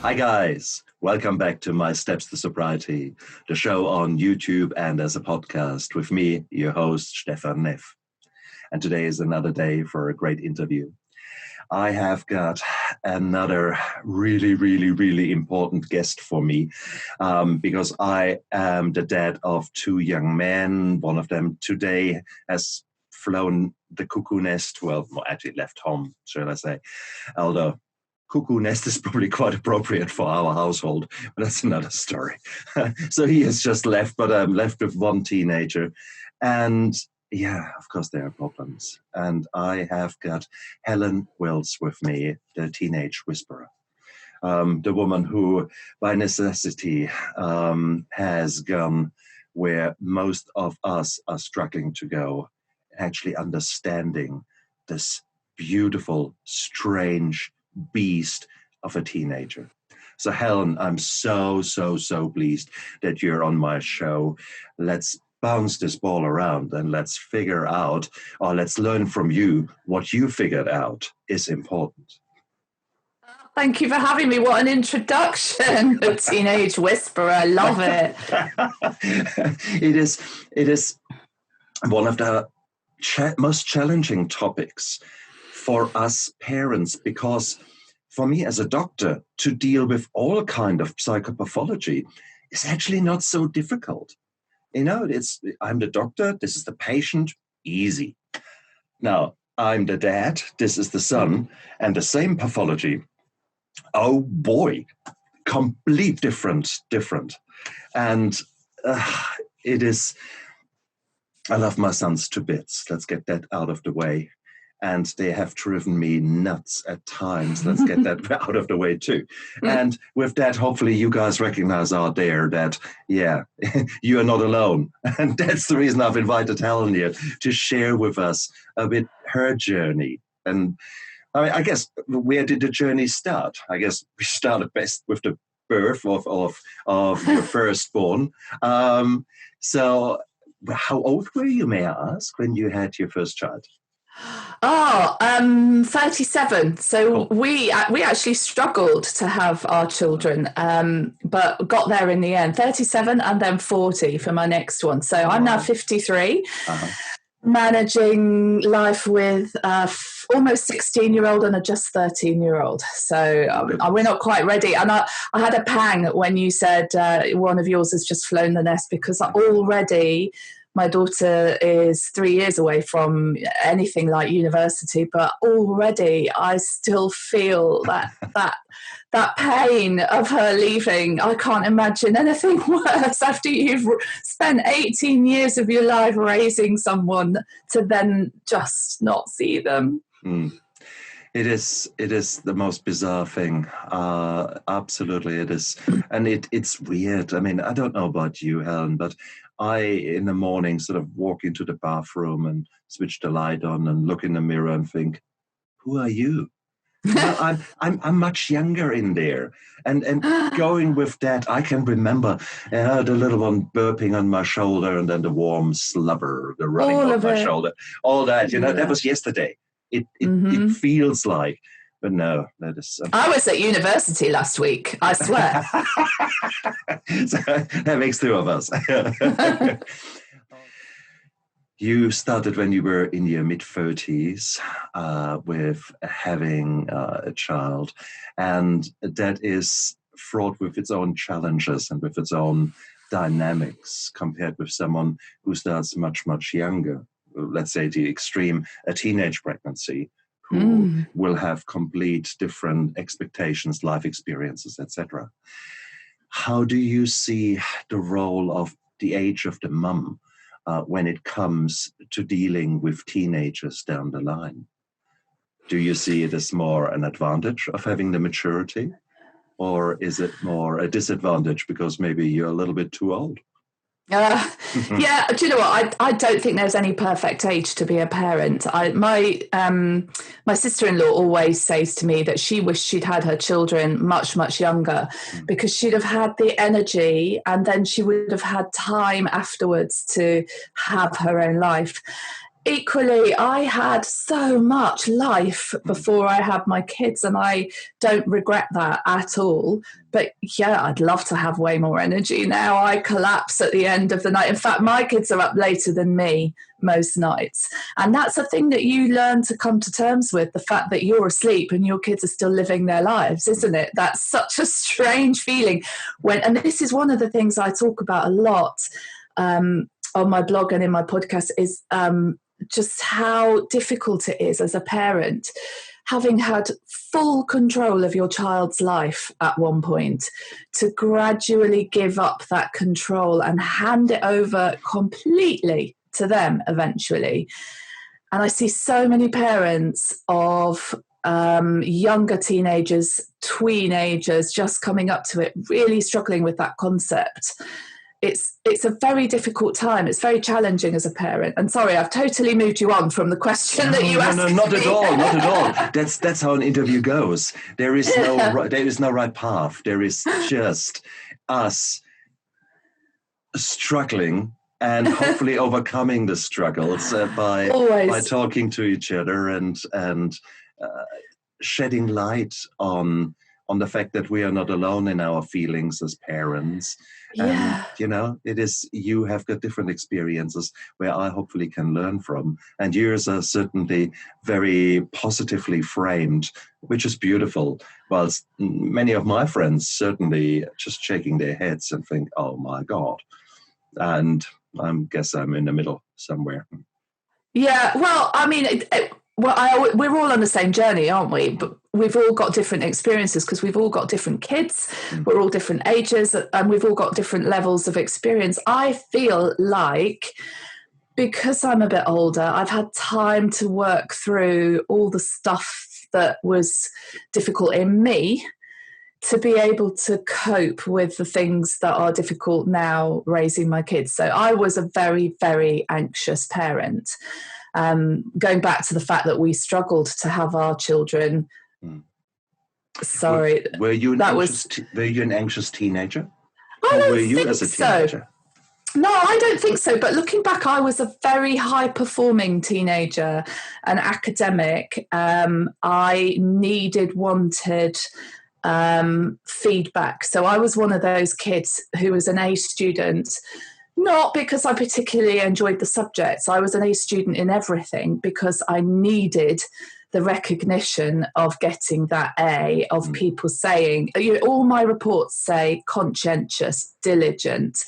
Hi guys, welcome back to My Steps to Sobriety, the show on YouTube and as a podcast with me, your host, Stefan Neff. And today is another day for a great interview. I have got another really important guest for me because I am the dad of two young men. One of them today has flown the cuckoo nest, well, actually left home, shall I say, although cuckoo nest is probably quite appropriate for our household, but that's another story. So he has just left, but I'm left with one teenager. And yeah, of course there are problems. And I have got Helen Wills with me, the teenage whisperer. The woman who, by necessity, has gone where most of us are struggling to go, actually understanding this beautiful, strange beast of a teenager. So Helen, I'm so pleased that you're on my show. Let's bounce this ball around and let's figure out, or let's learn from you what you figured out is important. Thank you for having me. What an introduction. The teenage whisperer. I love it. It is one of the most challenging topics for us parents, because for me as a doctor to deal with all kind of psychopathology is actually not so difficult. You know, I'm the doctor, this is the patient, easy. Now, I'm the dad, this is the son, and the same pathology. Oh boy, complete different. And it is, I love my sons to bits. Let's get that out of the way. And they have driven me nuts at times. Let's get that out of the way too. And with that, hopefully you guys recognize out there that, yeah, you are not alone. And that's the reason I've invited Helen here to share with us a bit her journey. And I guess, where did the journey start? I guess we started best with the birth of your firstborn. So how old were you, may I ask, when you had your first child? 37. So cool. we actually struggled to have our children, but got there in the end. 37 and then 40 for my next one. So I'm now 53, managing life with almost 16-year-old and a just 13-year-old. So we're not quite ready. And I had a pang when you said one of yours has just flown the nest, because already my daughter is 3 years away from anything like university, but already I still feel that pain of her leaving. I can't imagine anything worse after you've spent 18 years of your life raising someone to then just not see them. It is the most bizarre thing. Absolutely it is. And it's weird. I mean, I don't know about you, Helen, but I, in the morning, sort of walk into the bathroom and switch the light on and look in the mirror and think, who are you? I'm much younger in there. And going with that, I can remember the little one burping on my shoulder and then the warm slobber, the running on my shoulder. All that, that was yesterday. It feels like, but no, that is. I was at university last week, I swear. So that makes two of us. You started when you were in your mid-30s with having a child, and that is fraught with its own challenges and with its own dynamics compared with someone who starts much younger. Let's say the extreme, a teenage pregnancy, who will have complete different expectations, life experiences, etc. How do you see the role of the age of the mum when it comes to dealing with teenagers down the line? Do you see it as more an advantage of having the maturity, or is it more a disadvantage because maybe you're a little bit too old? Yeah, do you know what? I don't think there's any perfect age to be a parent. My sister-in-law always says to me that she wished she'd had her children much younger, because she'd have had the energy and then she would have had time afterwards to have her own life. equally, I had so much life before I had my kids, and I don't regret that at all. But yeah, I'd love to have way more energy now. I collapse at the end of the night. In fact, my kids are up later than me most nights. And that's a thing that you learn to come to terms with, the fact that you're asleep and your kids are still living their lives, isn't it? That's such a strange feeling. And this is one of the things I talk about a lot on my blog and in my podcast, is just how difficult it is as a parent, having had full control of your child's life at one point, to gradually give up that control and hand it over completely to them eventually. And I see so many parents of younger teenagers, tweenagers just coming up to it, really struggling with that concept. It's a very difficult time. It's very challenging as a parent. And sorry, I've totally moved you on from the question that you asked. No, not at all, not at all. That's how an interview goes. There is no right path. There is just us struggling and hopefully overcoming the struggles by talking to each other and shedding light on the fact that we are not alone in our feelings as parents. Yeah. And, you have got different experiences where I hopefully can learn from. And yours are certainly very positively framed, which is beautiful. Whilst many of my friends certainly just shaking their heads and think, oh my God. And I guess I'm in the middle somewhere. Yeah, well, I mean, we're all on the same journey, aren't we? But we've all got different experiences because we've all got different kids. We're all different ages, and we've all got different levels of experience. I feel like, because I'm a bit older, I've had time to work through all the stuff that was difficult in me to be able to cope with the things that are difficult now raising my kids. So I was a very, very anxious parent. Going back to the fact that we struggled to have our children. Sorry. Were you an anxious teenager? Or were you as a teenager? So. No, I don't think so. But looking back, I was a very high-performing teenager, an academic. I wanted feedback. So I was one of those kids who was an A student, not because I particularly enjoyed the subjects. I was an A student in everything because I needed the recognition of getting that A, of people saying, all my reports say conscientious, diligent,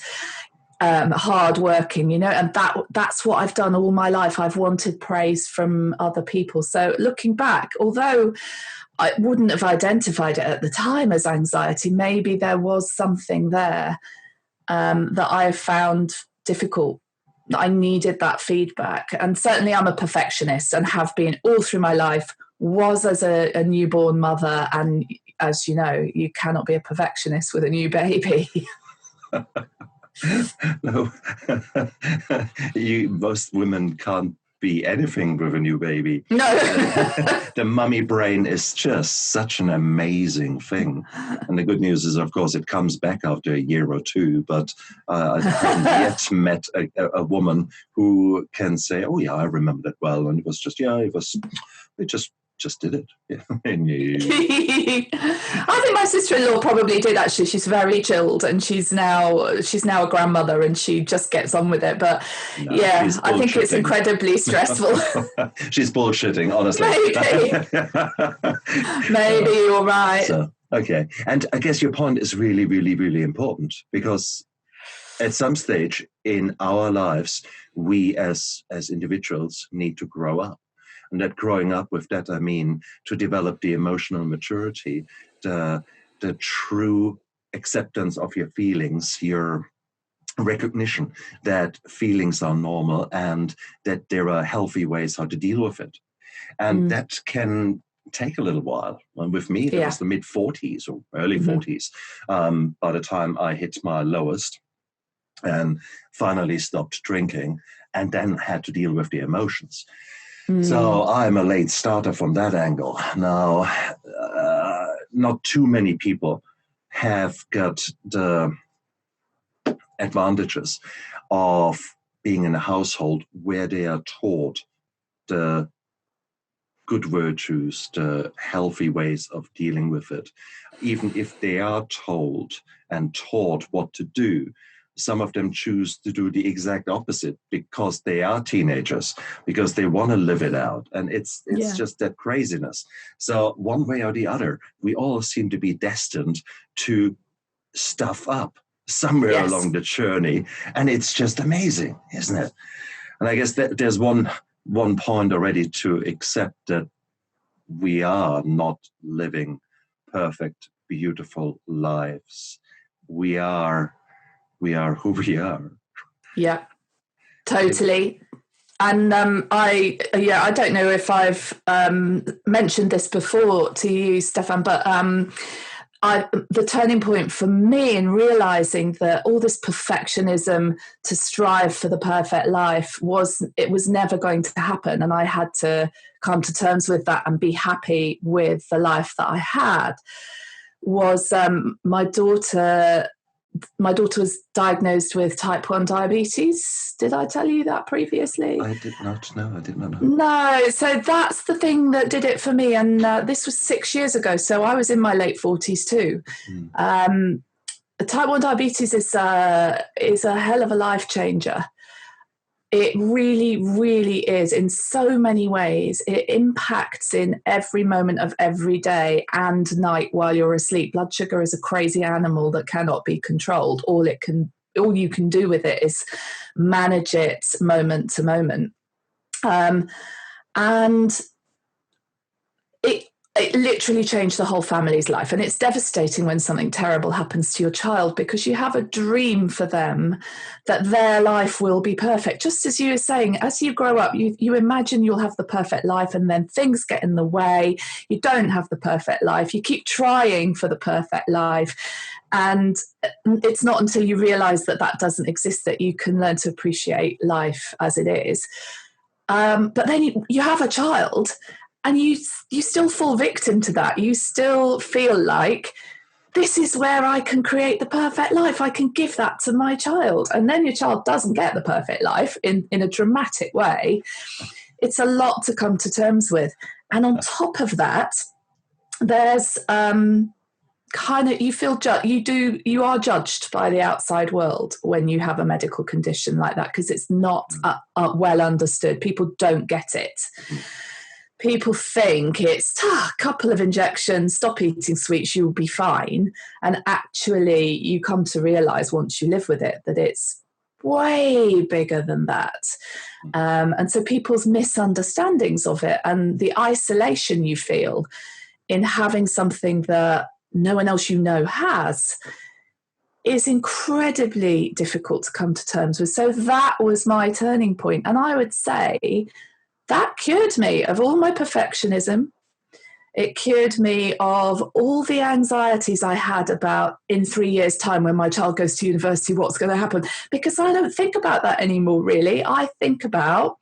hardworking, and that's what I've done all my life. I've wanted praise from other people. So looking back, although I wouldn't have identified it at the time as anxiety, maybe there was something there that I found difficult. I needed that feedback. And certainly I'm a perfectionist and have been all through my life, was as a newborn mother. And as you know, you cannot be a perfectionist with a new baby. No, most women can't be anything with a new baby. No. The mummy brain is just such an amazing thing. And the good news is, of course, it comes back after a year or two, but I haven't yet met a woman who can say, oh yeah, I remember that well. And it was just, we just did it. Yeah. I think my sister-in-law probably did, actually. She's very chilled, and she's now a grandmother, and she just gets on with it. But yeah, I think it's incredibly stressful. She's bullshitting, honestly. Maybe you're right. So, okay. And I guess your point is really, really, really important, because at some stage in our lives, we as individuals need to grow up. And that growing up, with that I mean to develop the emotional maturity, the true acceptance of your feelings, your recognition that feelings are normal and that there are healthy ways how to deal with it. And that can take a little while. And with me, that was the mid-40s or early 40s by the time I hit my lowest and finally stopped drinking, and then had to deal with the emotions. So I'm a late starter from that angle. Now, not too many people have got the advantages of being in a household where they are taught the good virtues, the healthy ways of dealing with it, even if they are told and taught what to do. Some of them choose to do the exact opposite because they are teenagers, because they want to live it out. And it's just that craziness. So one way or the other, we all seem to be destined to stuff up somewhere along the journey. And it's just amazing, isn't it? And I guess that there's one point already to accept that we are not living perfect, beautiful lives. We are who we are. Yeah, totally. And I don't know if I've mentioned this before to you, Stefan, but the turning point for me in realizing that all this perfectionism to strive for the perfect life was never going to happen, and I had to come to terms with that and be happy with the life that I had, was my daughter was diagnosed with type 1 diabetes. Did I tell you that previously? I did not know. No, so that's the thing that did it for me. And this was 6 years ago, so I was in my late 40s too. Type 1 diabetes is a hell of a life changer. It really, really is in so many ways. It impacts in every moment of every day and night while you're asleep. Blood sugar is a crazy animal that cannot be controlled. All you can do with it is manage it moment to moment. And it literally changed the whole family's life. And it's devastating when something terrible happens to your child, because you have a dream for them that their life will be perfect. Just as you were saying, as you grow up, you imagine you'll have the perfect life, and then things get in the way. You don't have the perfect life. You keep trying for the perfect life. And it's not until you realize that doesn't exist that you can learn to appreciate life as it is. But then you have a child, and you still fall victim to that. You still feel like, this is where I can create the perfect life. I can give that to my child. And then your child doesn't get the perfect life in a dramatic way. It's a lot to come to terms with. And on top of that, there's you are judged by the outside world when you have a medical condition like that, because it's not well understood. People don't get it. People think it's a couple of injections, stop eating sweets, you'll be fine. And actually, you come to realize once you live with it that it's way bigger than that. And so people's misunderstandings of it and the isolation you feel in having something that no one else has is incredibly difficult to come to terms with. So that was my turning point. And I would say that cured me of all my perfectionism. It cured me of all the anxieties I had about, in 3 years' time when my child goes to university, what's going to happen? Because I don't think about that anymore, really. I think about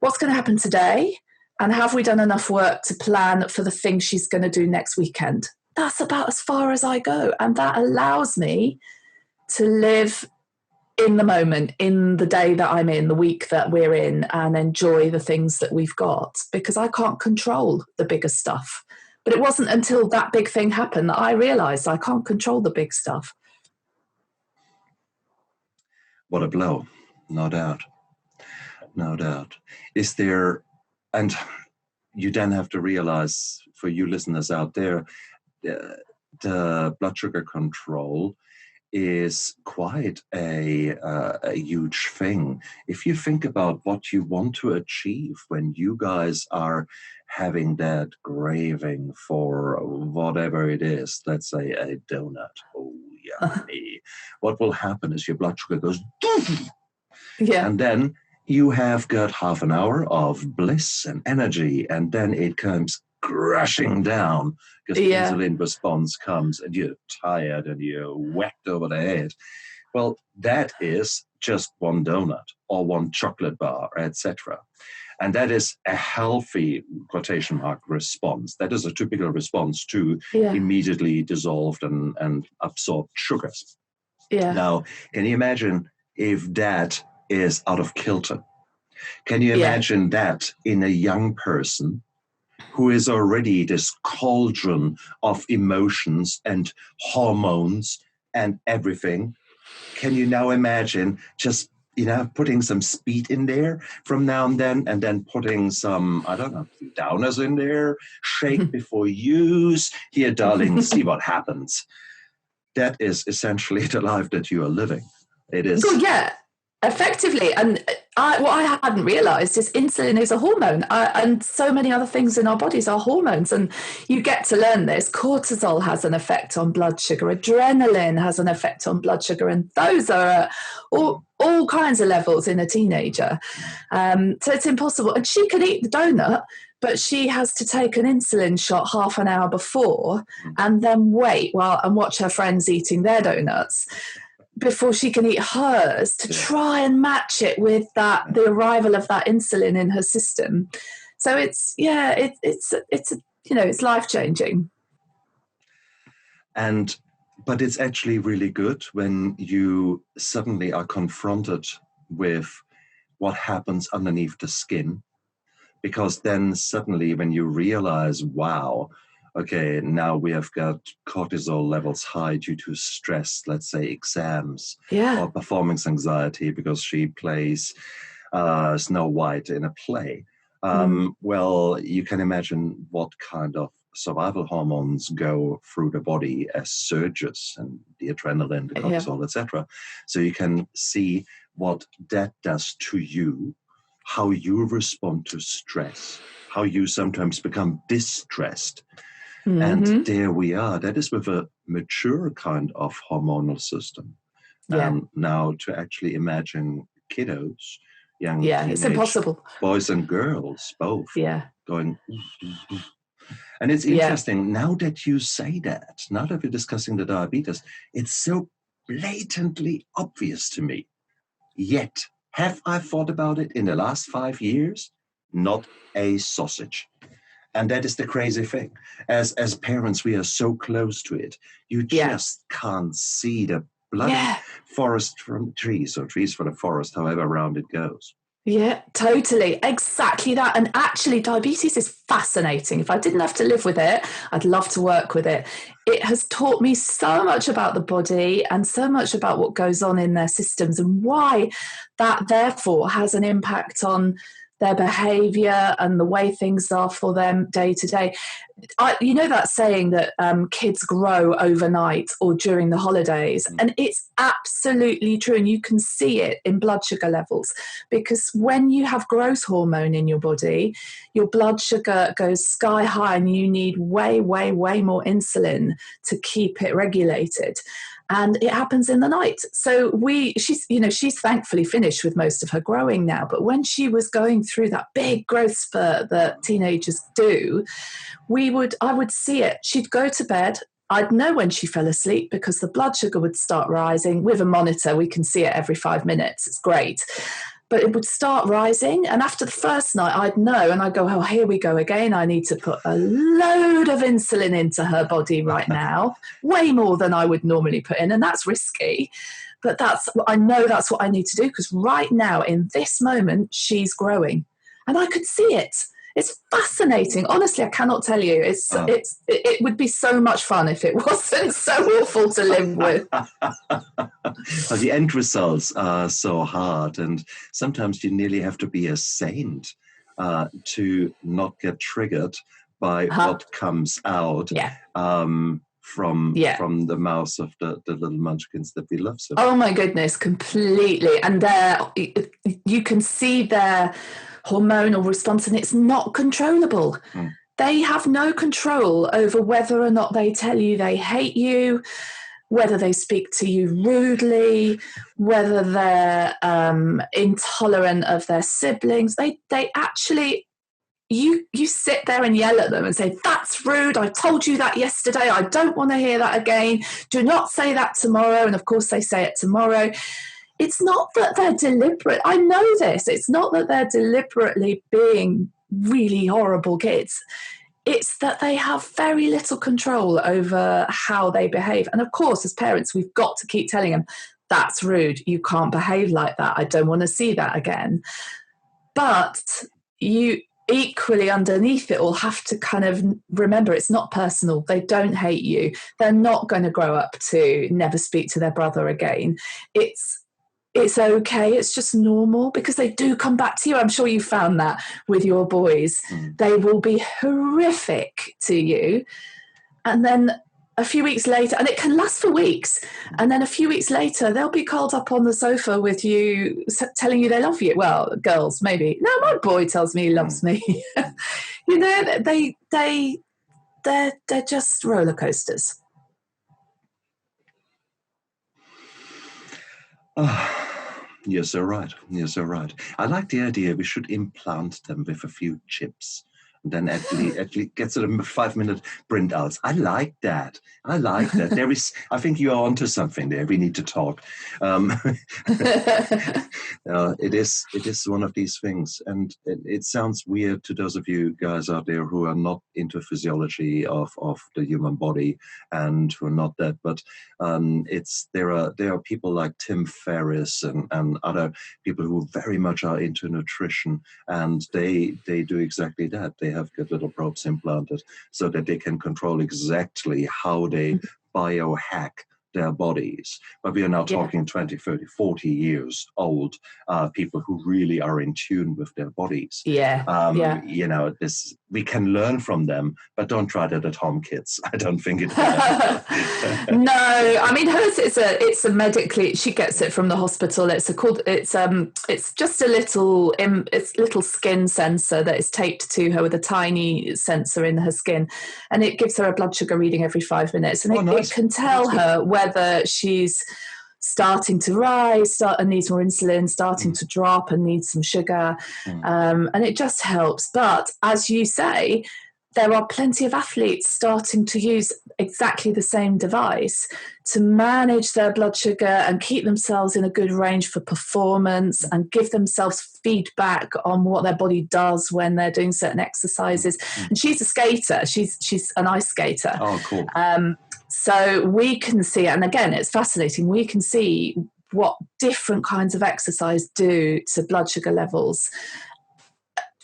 what's going to happen today, and have we done enough work to plan for the thing she's going to do next weekend? That's about as far as I go. And that allows me to live in the moment, in the day that I'm in, the week that we're in, and enjoy the things that we've got, because I can't control the bigger stuff. But it wasn't until that big thing happened that I realized I can't control the big stuff. What a blow. No doubt. No doubt. Is there, and you then have to realize, for you listeners out there, the blood sugar control is quite a huge thing. If you think about what you want to achieve when you guys are having that craving for whatever it is, let's say a donut, oh yummy, what will happen is your blood sugar goes doof, and then you have got half an hour of bliss and energy, and then it comes crashing down because the insulin response comes and you're tired and you're whacked over the head. Well, that is just one donut or one chocolate bar, etc. And that is a healthy, quotation mark, response. That is a typical response to immediately dissolved and absorbed sugars. Now, can you imagine if that is out of kilter? Can you Yeah. imagine that in a young person who is already this cauldron of emotions and hormones and everything? Can you now imagine just, putting some speed in there from now and then putting some, I don't know, downers in there, shake before use. Here, darling, see what happens. That is essentially the life that you are living. It is. Oh, yeah, effectively. And what I hadn't realised is insulin is a hormone, and so many other things in our bodies are hormones. And you get to learn this. Cortisol has an effect on blood sugar. Adrenaline has an effect on blood sugar. And those are all kinds of levels in a teenager. So it's impossible. And she can eat the donut, but she has to take an insulin shot half an hour before and then wait and watch her friends eating their donuts before she can eat hers to try and match it with the arrival of that insulin in her system. So it's life-changing. But it's actually really good when you suddenly are confronted with what happens underneath the skin, because then suddenly when you realize, wow, okay, now we have got cortisol levels high due to stress, let's say exams or performance anxiety because she plays Snow White in a play. Well, you can imagine what kind of survival hormones go through the body as surges, and the adrenaline, the cortisol, etc. So you can see what that does to you, how you respond to stress, how you sometimes become distressed. And there we are. That is with a mature kind of hormonal system. Now to actually imagine kiddos, young teenage it's impossible. Boys and girls, both going. And it's interesting, now that you say that, now that we're discussing the diabetes, it's so blatantly obvious to me. Yet, have I thought about it in the last 5 years? Not a sausage. And that is the crazy thing. As parents, we are so close to it. You just can't see the bloody forest from trees, or trees for the forest, however round it goes. Yeah, totally. Exactly that. And actually, diabetes is fascinating. If I didn't have to live with it, I'd love to work with it. It has taught me so much about the body and so much about what goes on in their systems and why that therefore has an impact on their behavior and the way things are for them day to day. You know that saying that kids grow overnight or during the holidays, and it's absolutely true. And you can see it in blood sugar levels, because when you have growth hormone in your body, your blood sugar goes sky high and you need way, way, way more insulin to keep it regulated. And it happens in the night. So she's thankfully finished with most of her growing now. But when she was going through that big growth spurt that teenagers do, I would see it. She'd go to bed. I'd know when she fell asleep because the blood sugar would start rising. With a monitor, we can see it every 5 minutes. It's great. But it would start rising. And after the first night, I'd know. And I'd go, oh, here we go again. I need to put a load of insulin into her body right now, way more than I would normally put in. And that's risky. But I know that's what I need to do, because right now, in this moment, she's growing. And I could see it. It's fascinating. Honestly, I cannot tell you. It would be so much fun if it wasn't so awful to live with. Well, the end results are so hard, and sometimes you nearly have to be a saint to not get triggered by what comes out from the mouths of the little munchkins that we love so much. Oh my goodness, completely. And you can see their hormonal response, and it's not controllable. They have no control over whether or not they tell you they hate you, whether they speak to you rudely, whether they're intolerant of their siblings. They actually, you sit there and yell at them and say, that's rude, I told you that yesterday, I don't want to hear that again, do not say that tomorrow. And of course they say it tomorrow. It's not that they're deliberate. I know this. It's not that they're deliberately being really horrible kids. It's that they have very little control over how they behave. And of course, as parents, we've got to keep telling them, that's rude. You can't behave like that. I don't want to see that again. But you equally underneath it all have to kind of remember it's not personal. They don't hate you. They're not going to grow up to never speak to their brother again. It's okay. It's just normal, because they do come back to you. I'm sure you found that with your boys. They will be horrific to you. And then a few weeks later, and it can last for weeks, and then a few weeks later, they'll be curled up on the sofa with you, telling you they love you. Well, girls, maybe. No, my boy tells me he loves me. You know, they're just roller coasters. You're so right. You're so right. I like the idea we should implant them with a few chips. And then actually get sort of 5-minute printouts. I like that. There is, I think you are onto something there. We need to talk. It is one of these things, and it sounds weird to those of you guys out there who are not into physiology of the human body and who are not that. But there are people like Tim Ferriss and other people who very much are into nutrition, and they do exactly that. They have good little probes implanted so that they can control exactly how they biohack their bodies. But we are now talking 20, 30, 40 years old people who really are in tune with their bodies. You know, we can learn from them, but don't try that at home, kids. I don't think it will. No, I mean, hers it's a medically, she gets it from the hospital. It's just a little skin sensor that is taped to her with a tiny sensor in her skin, and it gives her a blood sugar reading every 5 minutes, and it can tell her whether she's starting to rise and needs more insulin, starting to drop and needs some sugar, and it just helps. But as you say, there are plenty of athletes starting to use exactly the same device to manage their blood sugar and keep themselves in a good range for performance and give themselves feedback on what their body does when they're doing certain exercises. And she's a skater. She's an ice skater. Oh, cool. So we can see, and again, it's fascinating, we can see what different kinds of exercise do to blood sugar levels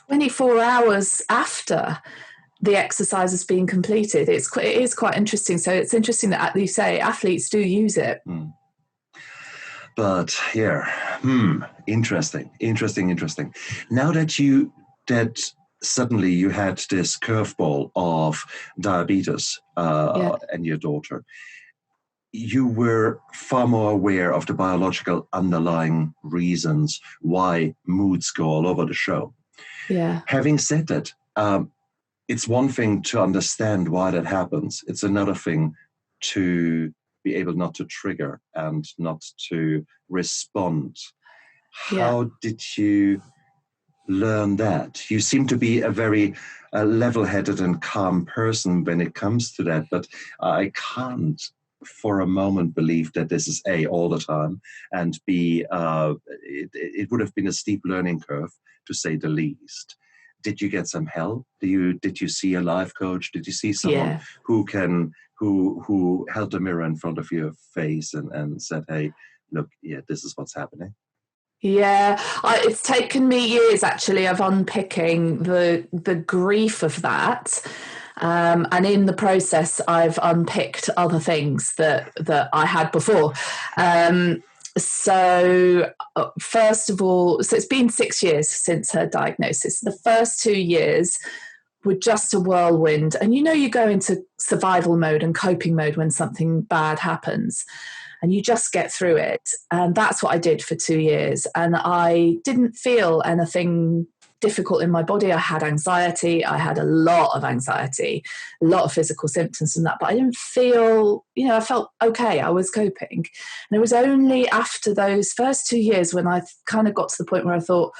24 hours after the exercise has been completed. It is quite interesting. So it's interesting that, you say, athletes do use it. But interesting. Now that suddenly you had this curveball of diabetes and your daughter, you were far more aware of the biological underlying reasons why moods go all over the show. Yeah. Having said that, it's one thing to understand why that happens. It's another thing to be able not to trigger and not to respond. How did you learn that? You seem to be a very level-headed and calm person when it comes to that, but I can't for a moment believe that this is A, all the time, and B, it would have been a steep learning curve, to say the least. Did you get some help? Did you see a life coach? Did you see someone who held a mirror in front of your face and said, "Hey, look, this is what's happening"? Yeah, it's taken me years actually of unpicking the grief of that. And in the process, I've unpicked other things that I had before. So first of all, so it's been 6 years since her diagnosis. The first 2 years were just a whirlwind. And you go into survival mode and coping mode when something bad happens. And you just get through it. And that's what I did for 2 years. And I didn't feel anything difficult in my body. I had anxiety. I had a lot of anxiety, a lot of physical symptoms and that, but I didn't feel, I felt okay. I was coping. And it was only after those first 2 years when I kind of got to the point where I thought,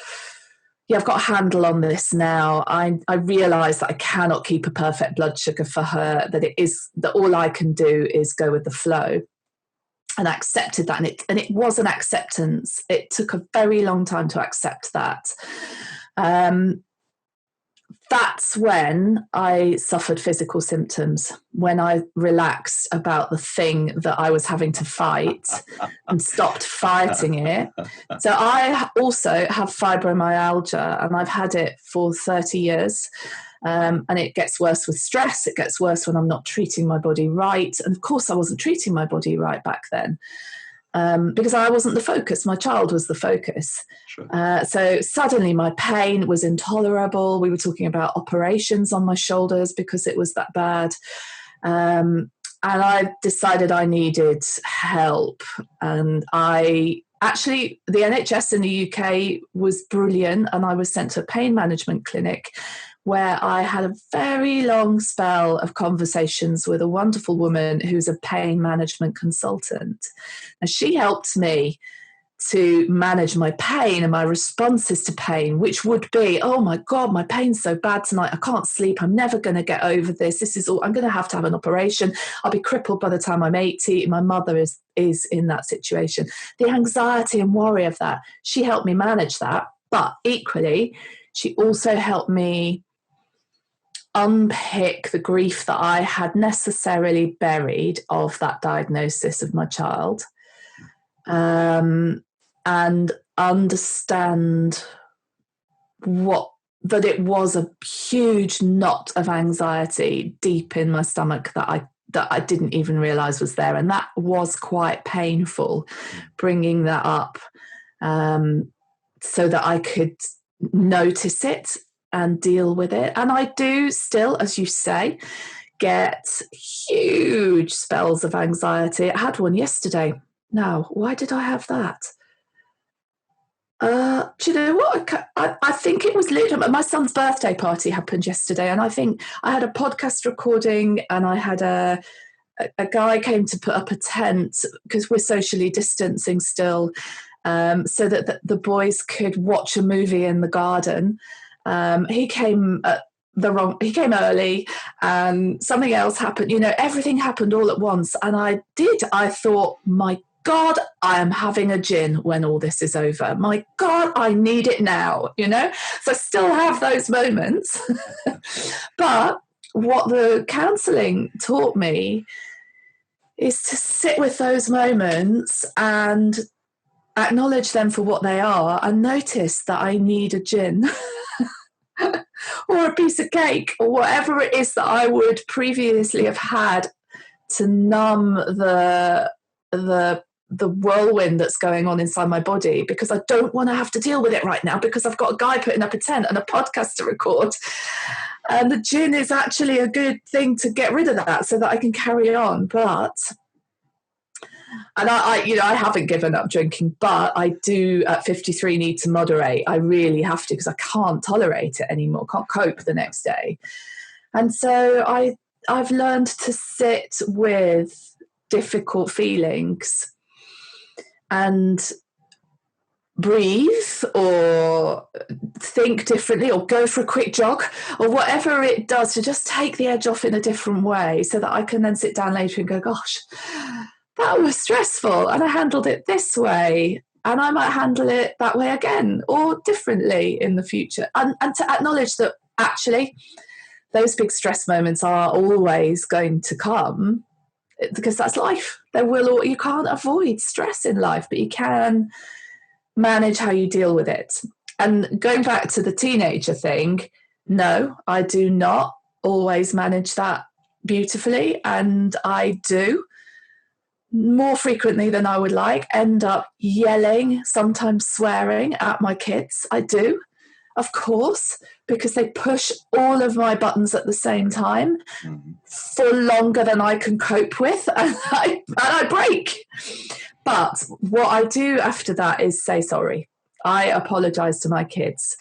I've got a handle on this now. I realised that I cannot keep a perfect blood sugar for her, that all I can do is go with the flow. And I accepted that. And it was an acceptance. It took a very long time to accept that. that's when I suffered physical symptoms, when I relaxed about the thing that I was having to fight and stopped fighting it. So I also have fibromyalgia, and I've had it for 30 years. And it gets worse with stress. It gets worse when I'm not treating my body right. And of course, I wasn't treating my body right back then. Because I wasn't the focus. My child was the focus. Sure. So suddenly my pain was intolerable. We were talking about operations on my shoulders because it was that bad. And I decided I needed help. And the NHS in the UK was brilliant. And I was sent to a pain management clinic where I had a very long spell of conversations with a wonderful woman who's a pain management consultant. And she helped me to manage my pain and my responses to pain, which would be, oh my God, my pain's so bad tonight. I can't sleep. I'm never going to get over this. I'm going to have an operation. I'll be crippled by the time I'm 80. My mother is in that situation. The anxiety and worry of that, she helped me manage that. But equally, she also helped me unpick the grief that I had necessarily buried of that diagnosis of my child, and understand that it was a huge knot of anxiety deep in my stomach that I didn't even realize was there. And that was quite painful, bringing that up so that I could notice it and deal with it. And I do still, as you say, get huge spells of anxiety. I had one yesterday. Now, why did I have that? Do you know what? I think it was literally my son's birthday party happened yesterday, and I think I had a podcast recording, and I had a guy came to put up a tent because we're socially distancing still, so that the boys could watch a movie in the garden. He came early, and something else happened. You know, everything happened all at once. And I thought, my God, I am having a gin when all this is over. My God, I need it now, you know? So I still have those moments. But what the counselling taught me is to sit with those moments and acknowledge them for what they are and notice that I need a gin. Or a piece of cake, or whatever it is that I would previously have had to numb the whirlwind that's going on inside my body, because I don't want to have to deal with it right now, because I've got a guy putting up a tent and a podcast to record. And the gin is actually a good thing to get rid of that so that I can carry on. And I haven't given up drinking, but I do at 53 need to moderate. I really have to, because I can't tolerate it anymore. Can't cope the next day. And so I've learned to sit with difficult feelings and breathe or think differently or go for a quick jog or whatever it does to just take the edge off in a different way, so that I can then sit down later and go, gosh, that was stressful and I handled it this way, and I might handle it that way again or differently in the future. And to acknowledge that actually those big stress moments are always going to come, because that's life. You can't avoid stress in life, but you can manage how you deal with it. And going back to the teenager thing, no, I do not always manage that beautifully, and I do more frequently than I would like end up yelling, sometimes swearing at my kids. I do, of course, because they push all of my buttons at the same time for longer than I can cope with, and I break. But what I do after that is say sorry. I apologize to my kids.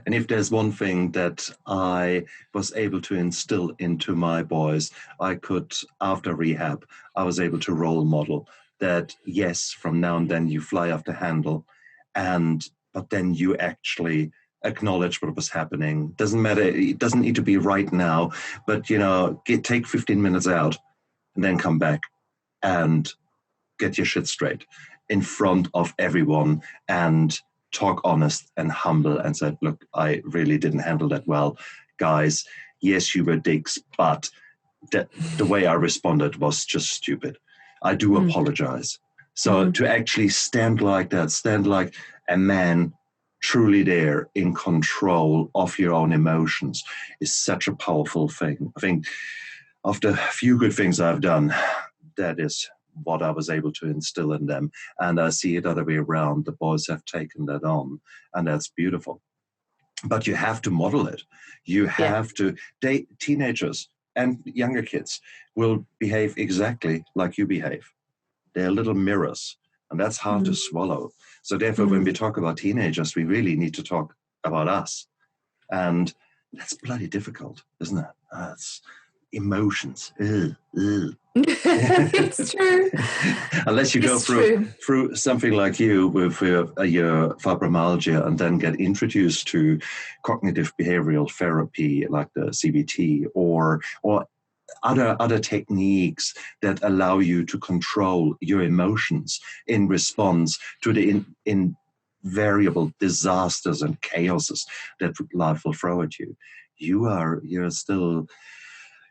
And if there's one thing that I was able to instill into my boys, after rehab, I was able to role model that, yes, from now and then you fly off the handle, but then you actually acknowledge what was happening. Doesn't matter. It doesn't need to be right now, but, take 15 minutes out and then come back and get your shit straight in front of everyone and talk honest and humble and said, look, I really didn't handle that well. guys, yes, you were dicks, but the way I responded was just stupid. I do apologize. So to actually stand like that, stand like a man truly there in control of your own emotions is such a powerful thing. I think after a few good things I've done, that is what I was able to instill in them. And I see it other way around. The boys have taken that on, and that's beautiful. But you have to model it. You have to, teenagers and younger kids will behave exactly like you behave. They're little mirrors, and that's hard to swallow. So therefore, when we talk about teenagers, we really need to talk about us. And that's bloody difficult, isn't it? It's emotions. It's true. Unless you go through something like you with your fibromyalgia and then get introduced to cognitive behavioral therapy like the CBT or other techniques that allow you to control your emotions in response to the invariable disasters and chaoses that life will throw at you. You're still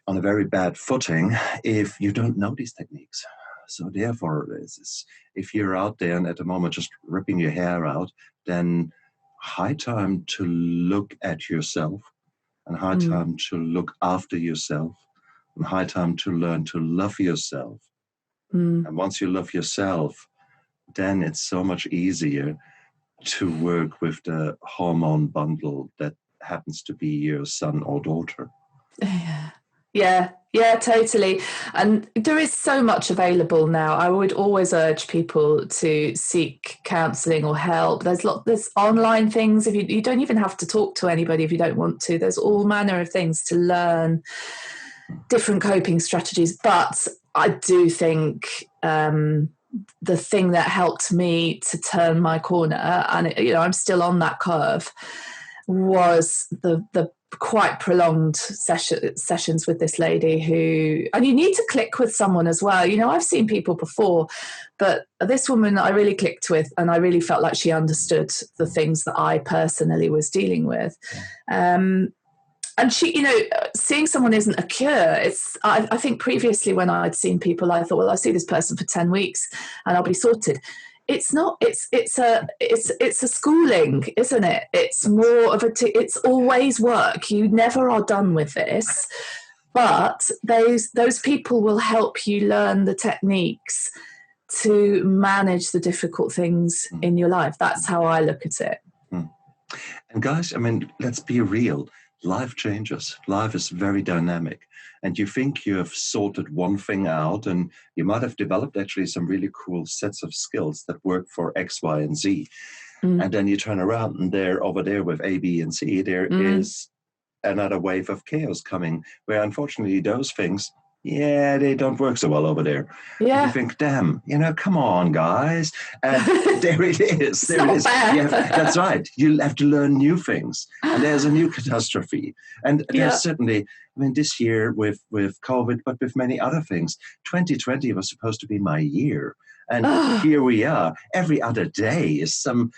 on a very bad footing if you don't know these techniques. So therefore, if you're out there and at the moment just ripping your hair out, then high time to look at yourself and high time to look after yourself and high time to learn to love yourself. And once you love yourself, then it's so much easier to work with the hormone bundle that happens to be your son or daughter. Yeah, totally. And there is so much available now. I would always urge people to seek counselling or help. There's online things. If you don't even have to talk to anybody if you don't want to. There's all manner of things to learn, different coping strategies. But I do think the thing that helped me to turn my corner, and I'm still on that curve, was the quite prolonged sessions with this lady who, and you need to click with someone as well. I've seen people before, but this woman I really clicked with, and I really felt like she understood the things that I personally was dealing with. And she, seeing someone isn't a cure. I think previously when I'd seen people, I thought, well, I'll see this person for 10 weeks and I'll be sorted. It's not. It's a schooling, isn't it? It's more of it's always work. You never are done with this, but those people will help you learn the techniques to manage the difficult things in your life. That's how I look at it. And guys, let's be real. Life changes. Life is very dynamic. And you think you have sorted one thing out, and you might have developed actually some really cool sets of skills that work for X, Y, and Z. And then you turn around and they're over there with A, B, and C. There is another wave of chaos coming, where unfortunately those things, they don't work so well over there. Yeah. And you think, damn, come on, guys. And there it is. There it is. Yeah, that's right. You have to learn new things. And there's a new catastrophe. And there's certainly, this year with COVID, but with many other things, 2020 was supposed to be my year. And here we are. Every other day is some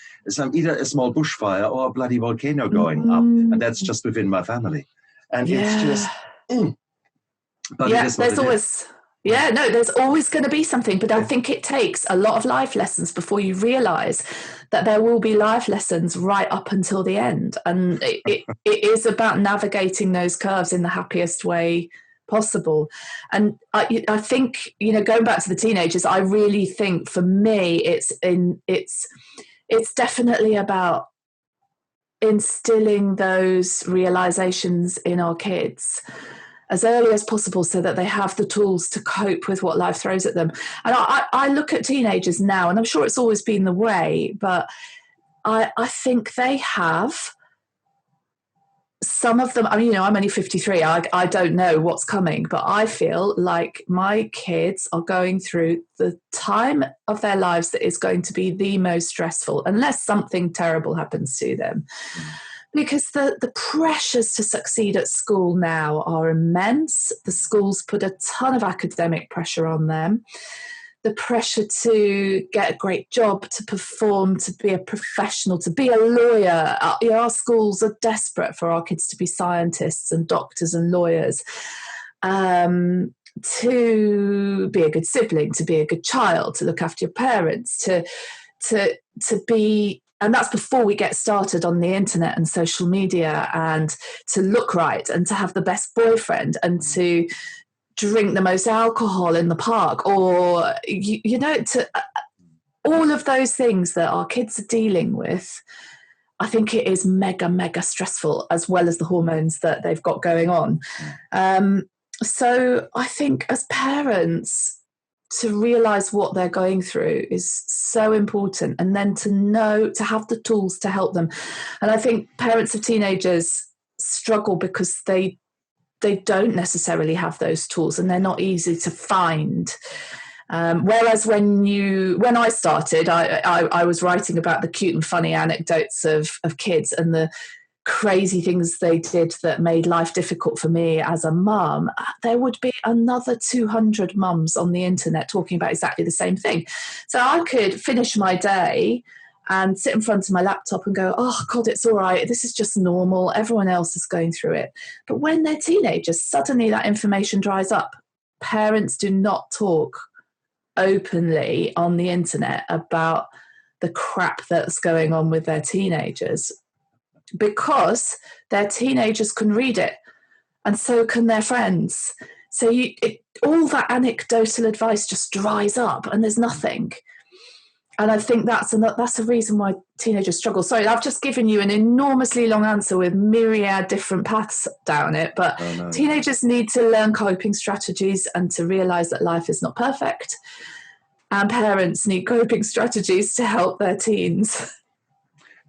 either a small bushfire or a bloody volcano going up. And that's just within my family. And it's just... But there's always there's always going to be something, but I think it takes a lot of life lessons before you realize that there will be life lessons right up until the end, and it is about navigating those curves in the happiest way possible. And I think going back to the teenagers, I really think for me it's definitely about instilling those realizations in our kids as early as possible so that they have the tools to cope with what life throws at them. And I look at teenagers now, and I'm sure it's always been the way, but I think they have, some of them, I'm only 53, I don't know what's coming, but I feel like my kids are going through the time of their lives that is going to be the most stressful, unless something terrible happens to them. Because the pressures to succeed at school now are immense. The schools put a ton of academic pressure on them. the pressure to get a great job, to perform, to be a professional, to be a lawyer. Our schools are desperate for our kids to be scientists and doctors and lawyers, to be a good sibling, to be a good child, to look after your parents, to be, and that's before we get started on the internet and social media, and to look right and to have the best boyfriend and to drink the most alcohol in the park, or to all of those things that our kids are dealing with. I think it is mega stressful, as well as the hormones that they've got going on. So I think as parents, to realize what they're going through is so important, and then to have the tools to help them. And I think parents of teenagers struggle because they don't necessarily have those tools, and they're not easy to find. Whereas when I started, I was writing about the cute and funny anecdotes of kids and the crazy things they did that made life difficult for me as a mum. There would be another 200 mums on the internet talking about exactly the same thing. So I could finish my day and sit in front of my laptop and go, oh God, it's all right. This is just normal. Everyone else is going through it. But when they're teenagers, suddenly that information dries up. Parents do not talk openly on the internet about the crap that's going on with their teenagers, because their teenagers can read it, and so can their friends. So all that anecdotal advice just dries up, and there's nothing. And I think that's a reason why teenagers struggle. Sorry, I've just given you an enormously long answer with myriad different paths down it, but teenagers need to learn coping strategies and to realise that life is not perfect. And parents need coping strategies to help their teens.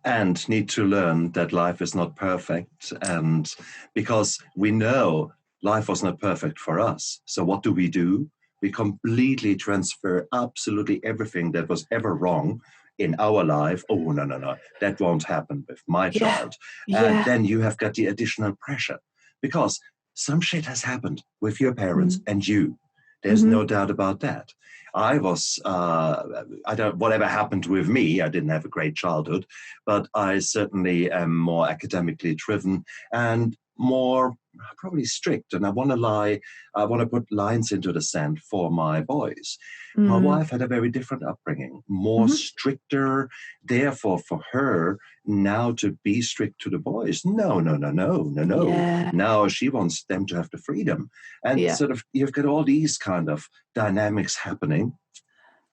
And need to learn that life is not perfect. And because we know life was not perfect for us. So what do? We completely transfer absolutely everything that was ever wrong in our life. Oh, no, that won't happen with my child. And then you have got the additional pressure, because some shit has happened with your parents and you. There's no doubt about that. I was, whatever happened with me, I didn't have a great childhood, but I certainly am more academically driven and more probably strict. And I want to put lines into the sand for my boys. My wife had a very different upbringing, more stricter. Therefore, for her now to be strict to the boys, no. Yeah. Now she wants them to have the freedom. And sort of, you've got all these kind of dynamics happening.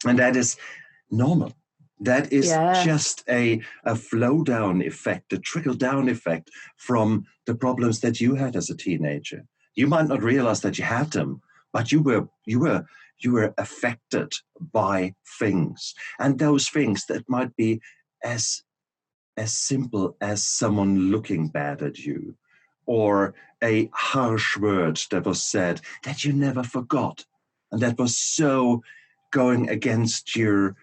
And that is normal. That is just a flow down effect, a trickle down effect from the problems that you had as a teenager. You might not realize that you had them, but you were affected by things. And those things that might be as simple as someone looking bad at you, or a harsh word that was said that you never forgot, and that was so going against your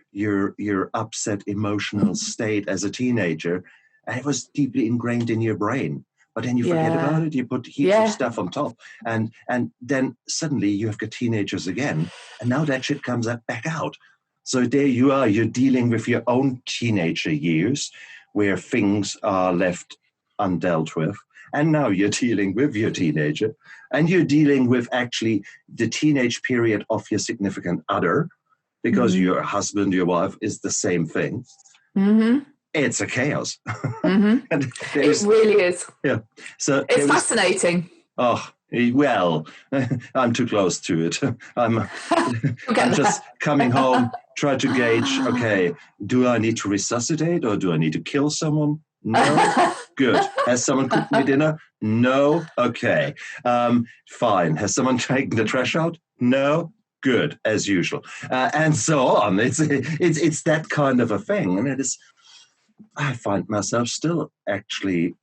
upset emotional state as a teenager, and it was deeply ingrained in your brain. But then you forget about it, you put heaps of stuff on top, and then suddenly you have got teenagers again, and now that shit comes back out. So there you are, you're dealing with your own teenager years, where things are left undealt with, and now you're dealing with your teenager, and you're dealing with actually the teenage period of your significant other, because your husband, your wife is the same thing. It's a chaos. It really is. Yeah. So it's fascinating. Well, I'm too close to it. I'm just coming home, try to gauge, okay, do I need to resuscitate or do I need to kill someone? No? Good. Has someone cooked me dinner? No? Okay. Fine. Has someone taken the trash out? No? Good, as usual. And so on. It's that kind of a thing. And it is, I find myself still actually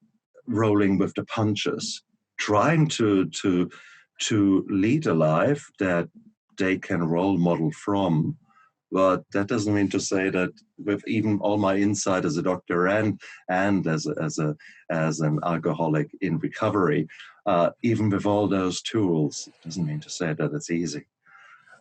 rolling with the punches, trying to lead a life that they can role model from. But that doesn't mean to say that with even all my insight as a doctor and as an alcoholic in recovery, even with all those tools, it doesn't mean to say that it's easy.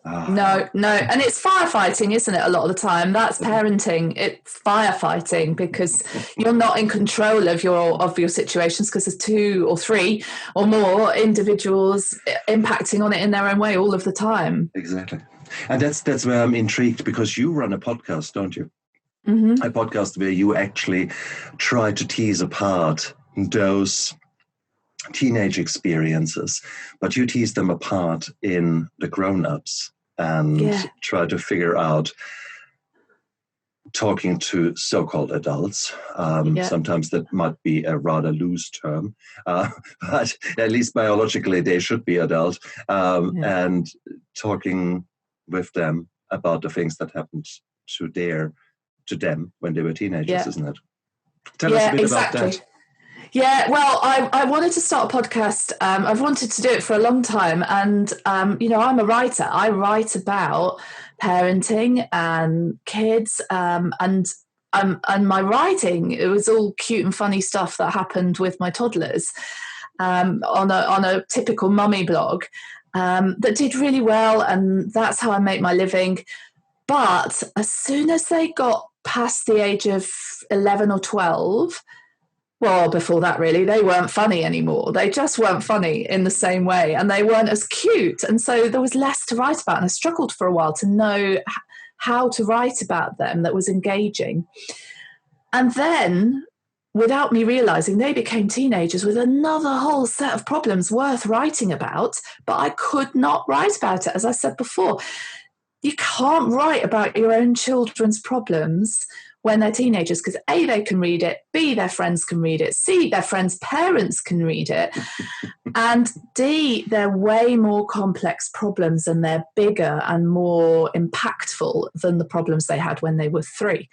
No. And it's firefighting, isn't it? A lot of the time, that's parenting. It's firefighting because you're not in control of your situations because there's 2 or 3 or more individuals impacting on it in their own way all of the time. Exactly. And that's where I'm intrigued, because you run a podcast, don't you? Mm-hmm. A podcast where you actually try to tease apart those teenage experiences, but you tease them apart in the grown-ups and try to figure out, talking to so-called adults. Sometimes that might be a rather loose term, but at least biologically they should be adult, and talking with them about the things that happened to them when they were teenagers, isn't it? Tell us a bit about that. Yeah, well, I wanted to start a podcast. I've wanted to do it for a long time. And, I'm a writer. I write about parenting and kids. And my writing, it was all cute and funny stuff that happened with my toddlers on a typical mummy blog that did really well. And that's how I make my living. But as soon as they got past the age of 11 or 12, well, before that, really, they weren't funny anymore. They just weren't funny in the same way, and they weren't as cute. And so there was less to write about, and I struggled for a while to know how to write about them that was engaging. And then, without me realizing, they became teenagers with another whole set of problems worth writing about, but I could not write about it. As I said before, you can't write about your own children's problems when they're teenagers, because A, they can read it, B, their friends can read it, C, their friends' parents can read it, and D, they're way more complex problems and they're bigger and more impactful than the problems they had when they were 3.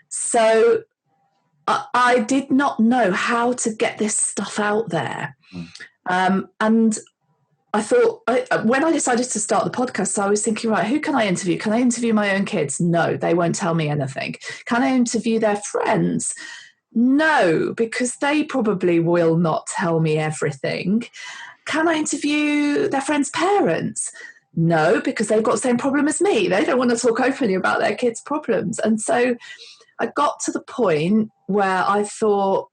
So I did not know how to get this stuff out there. And I thought, when I decided to start the podcast, I was thinking, right, who can I interview? Can I interview my own kids? No, they won't tell me anything. Can I interview their friends? No, because they probably will not tell me everything. Can I interview their friends' parents? No, because they've got the same problem as me. They don't want to talk openly about their kids' problems. And so I got to the point where I thought,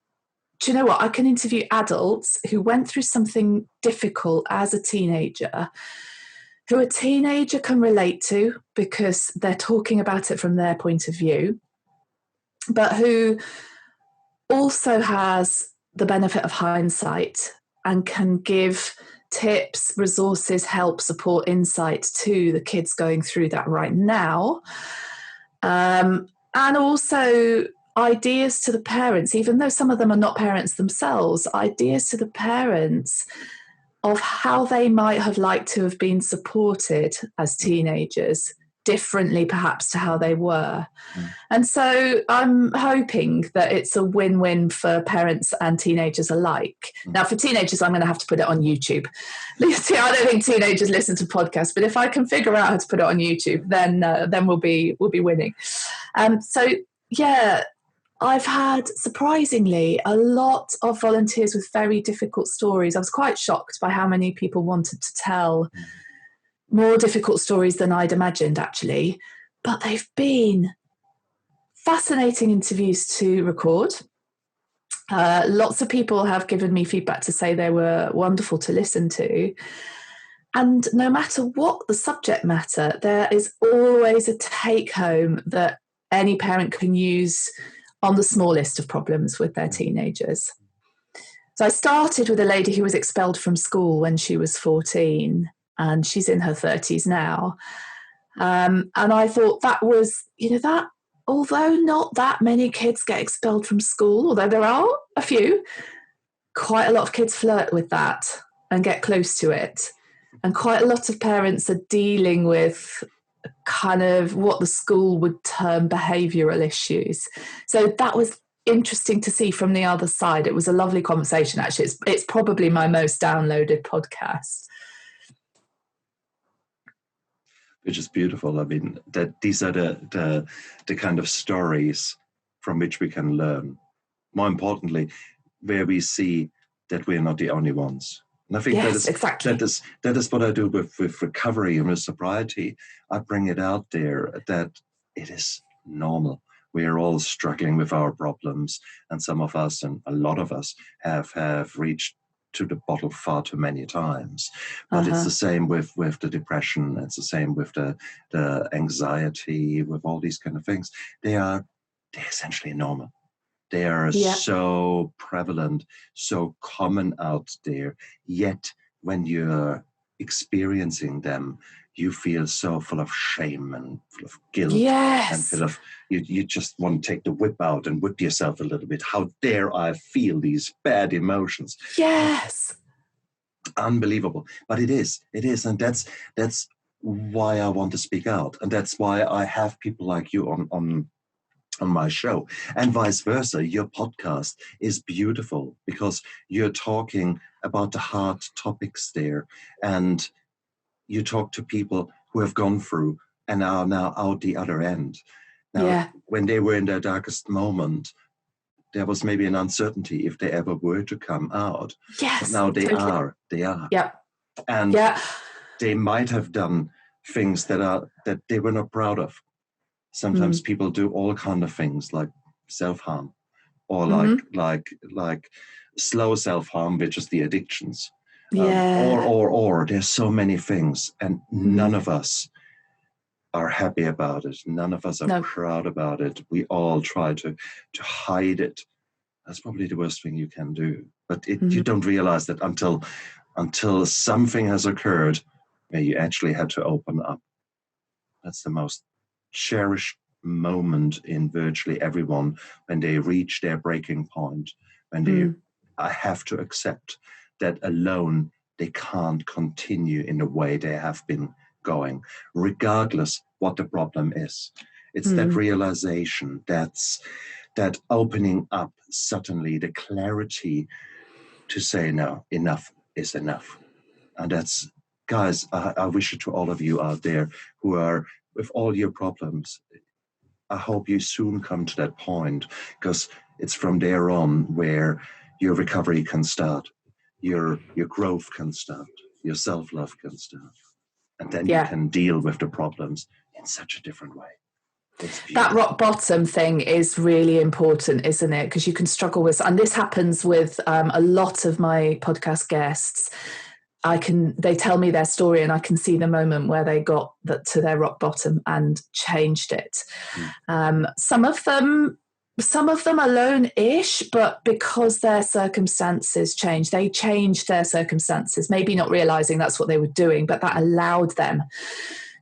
do you know what? I can interview adults who went through something difficult as a teenager, who a teenager can relate to because they're talking about it from their point of view, but who also has the benefit of hindsight and can give tips, resources, help, support, insight to the kids going through that right now. And also ideas to the parents, even though some of them are not parents themselves, ideas to the parents of how they might have liked to have been supported as teenagers, differently perhaps to how they were. And so I'm hoping that it's a win-win for parents and teenagers alike. Now, for teenagers, I'm going to have to put it on YouTube. I don't think teenagers listen to podcasts, but if I can figure out how to put it on YouTube, then we'll be winning. I've had, surprisingly, a lot of volunteers with very difficult stories. I was quite shocked by how many people wanted to tell more difficult stories than I'd imagined, actually. But they've been fascinating interviews to record. Lots of people have given me feedback to say they were wonderful to listen to. And no matter what the subject matter, there is always a take-home that any parent can use on the smallest of problems with their teenagers. So I started with a lady who was expelled from school when she was 14, and she's in her 30s now. And I thought that was, that although not that many kids get expelled from school, although there are a few, quite a lot of kids flirt with that and get close to it. And quite a lot of parents are dealing with kind of what the school would term behavioural issues. So that was interesting to see from the other side. It was a lovely conversation, actually. It's probably my most downloaded podcast. Which is beautiful. I mean, that these are the kind of stories from which we can learn. More importantly, where we see that we're not the only ones And I think exactly. that is what I do with recovery and with sobriety. I bring it out there that it is normal. We are all struggling with our problems, and some of us, and a lot of us, have reached to the bottle far too many times. But it's the same with the depression. It's the same with the anxiety, with all these kind of things. They're essentially normal. They are so prevalent, so common out there. Yet when you're experiencing them, you feel so full of shame and full of guilt, and full of you just want to take the whip out and whip yourself a little bit. How dare I feel these bad emotions? Yes. Unbelievable. But it is, and that's why I want to speak out, and that's why I have people like you on my show, and vice versa. Your podcast is beautiful because you're talking about the hard topics there, and you talk to people who have gone through and are now out the other end. Now, when they were in their darkest moment, there was maybe an uncertainty if they ever were to come out. Yes. But now they are. Yeah. And they might have done things that they were not proud of. Sometimes people do all kind of things like self-harm, or like slow self-harm, which is the addictions. Or there's so many things, and none of us are happy about it. None of us are proud about it. We all try to hide it. That's probably the worst thing you can do. But you don't realize that until something has occurred where you actually had to open up. That's the most cherished moment in virtually everyone, when they reach their breaking point, when they have to accept that alone they can't continue in the way they have been going, regardless what the problem is. It's that realization, that opening up suddenly, the clarity to say, no, enough is enough. And that's, guys, I wish it to all of you out there who are with all your problems. I hope you soon come to that point, because it's from there on where your recovery can start, your growth can start, your self-love can start. And then you can deal with the problems in such a different way. That rock bottom thing is really important, isn't it? Because you can struggle with, and this happens with a lot of my podcast guests. They tell me their story, and I can see the moment where they got to their rock bottom and changed it. Some of them alone-ish, but because their circumstances changed, they changed their circumstances, maybe not realizing that's what they were doing, but that allowed them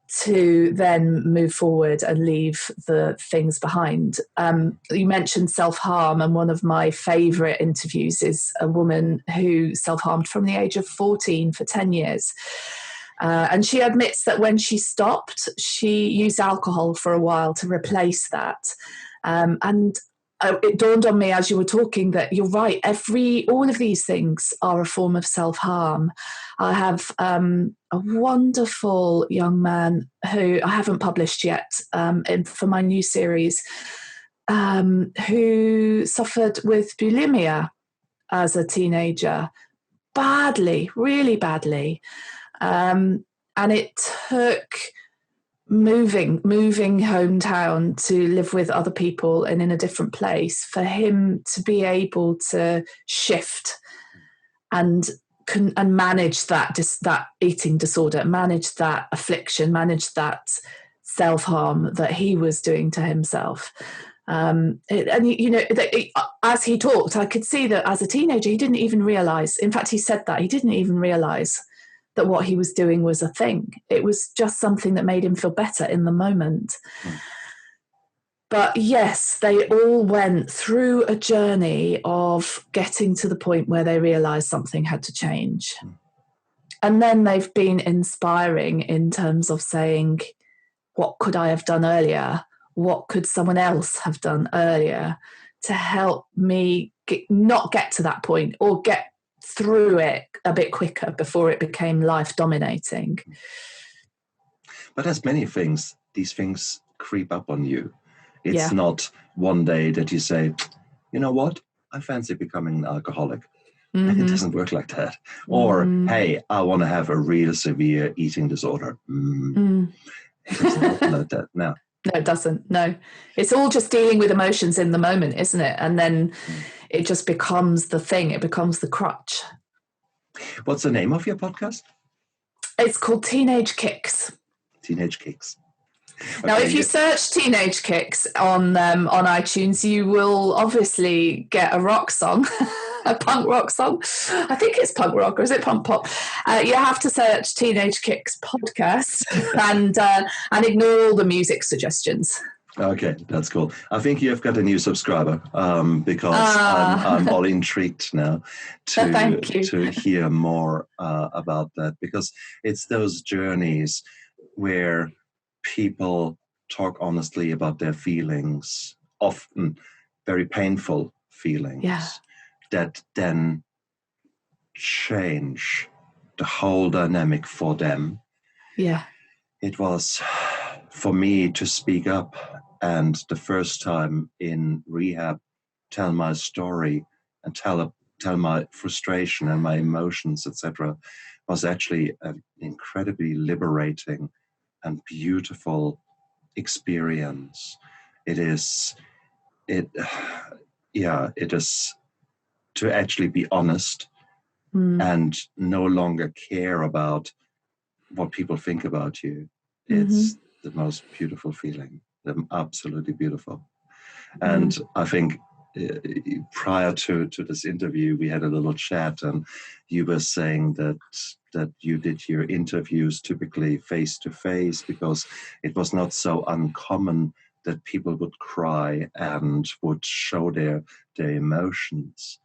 to then move forward and leave the things behind. You mentioned self-harm, and one of my favorite interviews is a woman who self-harmed from the age of 14 for 10 years. And she admits that when she stopped, she used alcohol for a while to replace that. And it dawned on me as you were talking that you're right. All of these things are a form of self-harm. I have a wonderful young man who I haven't published yet for my new series, who suffered with bulimia as a teenager, badly, really badly. And it took moving hometown to live with other people and in a different place for him to be able to shift and manage that eating disorder, manage that affliction, manage that self-harm that he was doing to himself. As he talked, I could see that as a teenager, he didn't even realize, in fact, he said that he didn't even realize that what he was doing was a thing. It was just something that made him feel better in the moment. But yes, they all went through a journey of getting to the point where they realized something had to change. And then they've been inspiring in terms of saying, what could I have done earlier? What could someone else have done earlier to help me not get to that point, or get through it a bit quicker before it became life dominating? But as many things, these things creep up on you. It's not one day that you say, you know what, I fancy becoming an alcoholic. And it doesn't work like that. Or, hey, I want to have a real severe eating disorder. It doesn't work like that. No. No, it doesn't. No. It's all just dealing with emotions in the moment, isn't it? And then it just becomes the thing. It becomes the crutch. What's the name of your podcast? It's called Teenage Kicks. Teenage Kicks. Okay, now, if you search Teenage Kicks on iTunes, you will obviously get a rock song, a punk rock song. I think it's punk rock, or is it punk pop? You have to search Teenage Kicks podcast and ignore all the music suggestions. Okay, that's cool. I think you've got a new subscriber because I'm all intrigued now to hear more about that, because it's those journeys where people talk honestly about their feelings, often very painful feelings, that then change the whole dynamic for them. Yeah. It was for me to speak up, and the first time in rehab, tell my story and tell my frustration and my emotions, etc., was actually an incredibly liberating and beautiful experience. It is to actually be honest and no longer care about what people think about you. It's the most beautiful feeling, absolutely beautiful. And I think prior to this interview, we had a little chat, and you were saying that you did your interviews typically face to face because it was not so uncommon that people would cry and would show their emotions.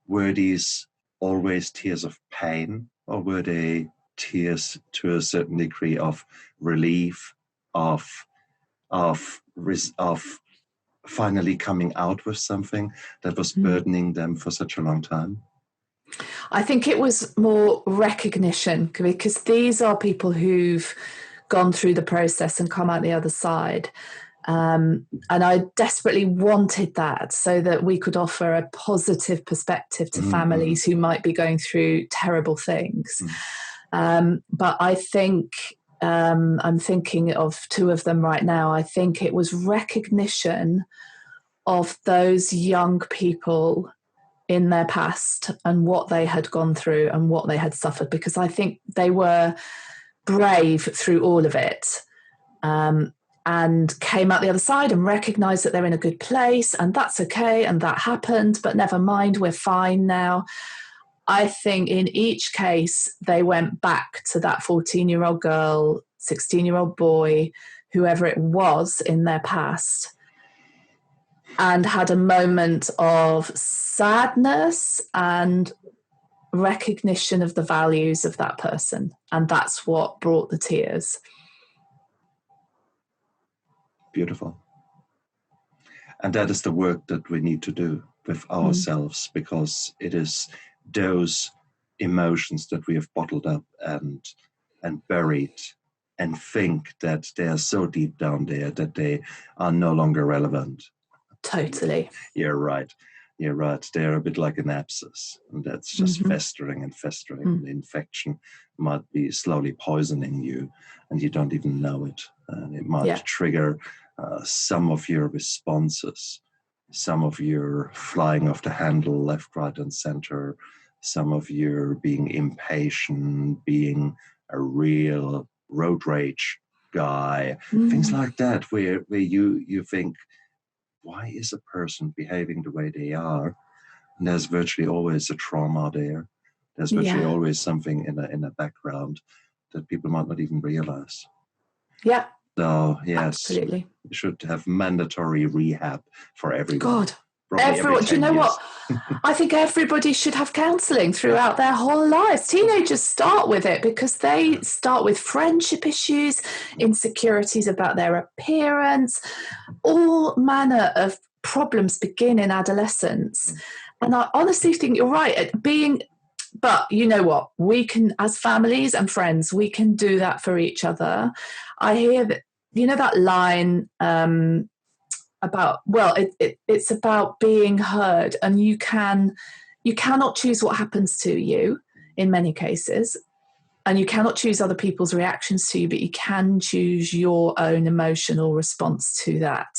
Were these always tears of pain, or were they tears to a certain degree of relief, of finally coming out with something that was burdening them for such a long time? I think it was more recognition, because these are people who've gone through the process and come out the other side. And I desperately wanted that so that we could offer a positive perspective to families who might be going through terrible things. But I think I'm thinking of two of them right now. I think it was recognition of those young people in their past and what they had gone through and what they had suffered, because I think they were brave through all of it, and came out the other side and recognized that they're in a good place, and that's okay, and that happened, but never mind, we're fine now. I think in each case, they went back to that 14-year-old girl, 16-year-old boy, whoever it was in their past, and had a moment of sadness and recognition of the values of that person. And that's what brought the tears. Beautiful. And that is the work that we need to do with ourselves, because it is those emotions that we have bottled up and buried and think that they are so deep down there that they are no longer relevant. Totally. You're right. They're a bit like an abscess, and that's just festering and festering. The infection might be slowly poisoning you, and you don't even know it. And it might trigger some of your responses, some of your flying off the handle left, right, and center, some of your being impatient, being a real road rage guy, things like that, where you think, why is a person behaving the way they are? And there's virtually always a trauma there. There's virtually always something in the background that people might not even realize. Yeah. So, yes, absolutely. We should have mandatory rehab for everyone. God. Everyone, do you know what? I think everybody should have counselling throughout their whole lives. Teenagers start with it because they start with friendship issues, insecurities about their appearance, all manner of problems begin in adolescence. And I honestly think you're right. But you know what? We can, as families and friends, we can do that for each other. I hear that, that line, about, it's about being heard, and you can you cannot choose what happens to you in many cases, and you cannot choose other people's reactions to you, but you can choose your own emotional response to that.